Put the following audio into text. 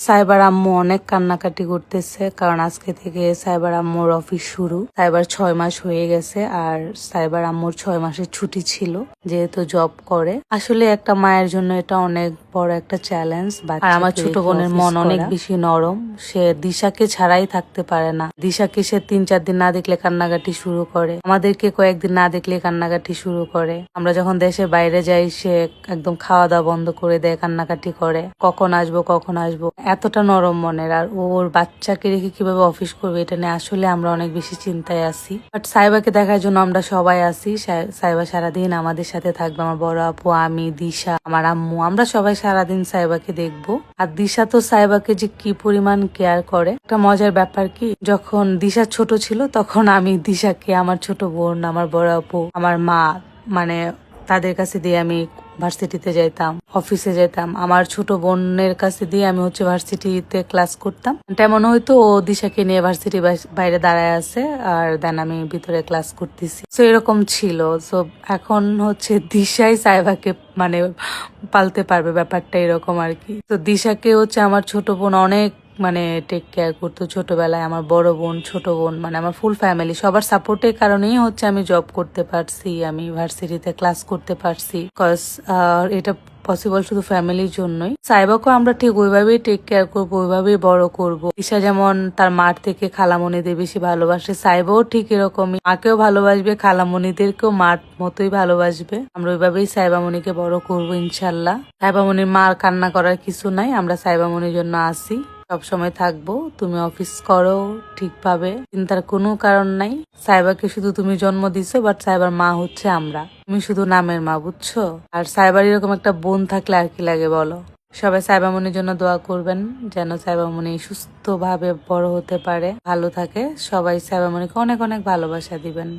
Cyber আম্মু অনেক কান্নাকাটি করতেছে, কারণ আজকে থেকে সাইবার আম্মুর অফিস শুরু। সাইবার 6 মাস হয়ে গেছে, আর সাইবার আম্মুর 6 মাসের ছুটি ছিল, যেহেতু জব করে। আসলে একটা মায়ের জন্য এটা অনেক বড় একটা চ্যালেঞ্জ। আর আমার ছোট বোনের মন অনেক বেশি নরম, সে দিশাকে ছাড়াই থাকতে পারে না। দিশাকে সে 3-4 দিন না দেখলে কান্নাকাটি শুরু করে, আমাদেরকে কয়েকদিন না দেখলে কান্নাকাটি শুরু করে। আমরা যখন দেশের বাইরে যাই, সে একদম খাওয়া দাওয়া বন্ধ করে দেয়, কান্নাকাটি করে, কখন আসবো কখন আসবো। এতটা নরম মনের, আর ওর বাচ্চাকে রেখে কিভাবে অফিস করবে এটা নিয়ে আসলে আমরা অনেক বেশি চিন্তায় আছি। বাট সাইবাকে দেখার জন্য আমরা সবাই আছি। সাইবা সারাদিন আমাদের সাথে থাকবে, আমার বড় আপু, আমি, দিশা, আমার আম্মু, আমরা সবাই সারাদিন সাইবাকে দেখবো। আর দিশা তো সাইবাকে যে কি পরিমাণ কেয়ার করে। একটা মজার ব্যাপার কি, যখন দিশা ছোট ছিল তখন আমি দিশাকে আমার ছোট বোন, আমার বড় আপু, আমার মা, মানে তাদের কাছে দিয়ে আমি ভার্সিটিতে যাইতাম, অফিসে যেতাম। আমার ছোট বোনের কাছে দিয়ে আমি ভার্সিটিতে ক্লাস করতাম। তেমন হয়তো ও দিশাকে নিয়ে ভার্সিটি বাইরে দাঁড়ায় আছে, আর দেন আমি ভিতরে ক্লাস করতেছি। তো এরকম ছিল। তো এখন দিশাই সাইবাকে মানে পালতে পারবে, ব্যাপারটা এরকম আর কি। তো দিশাকে আমার ছোট বোন অনেক টেক কেয়ার করতো ছোটবেলায়। আমার বড় বোন, ছোট বোন, আমার ফুল ফ্যামিলি সবার সাপোর্টের কারণেই আমি জব করতে পারছি, আমি ভার্সিটিতে ক্লাস করতে পারছি। কজ এটা পসিবল শুধু ফ্যামিলির জন্যই। সাইবাকেও আমরা ঠিক ওইভাবেই টেক কেয়ার করবো, ওইভাবেই বড় করব। দিশা যেমন তার মার থেকে খালামণিদের বেশি ভালোবাসে, সাইবাও ঠিক এরকমই মাকেও ভালোবাসবে, খালামণিদেরকেও মার মতোই ভালোবাসবে। আমরা ওইভাবেই সাইবামণিকে বড় করবো ইনশাল্লাহ। সাইবামণির মার কান্না করার কিছু নাই, আমরা সাইবামণির জন্য আসি, সবসময় থাকবো। তুমি অফিস করো ঠিকভাবে, চিন্তার কোনো কারণ নাই। সাইবাকে শুধু তুমি জন্ম দিছো, বাট সাইবার মা আমরা। তুমি শুধু নামের মা, বুঝছো? আর সাইবার এরকম একটা বোন থাকলে আর কি লাগে বলো। সবাই সাইবামনির জন্য দোয়া করবেন, যেন সাইবামনি সুস্থভাবে বড় হতে পারে, ভালো থাকে। সবাই সাইবামনিকে অনেক অনেক ভালোবাসা দিবেন।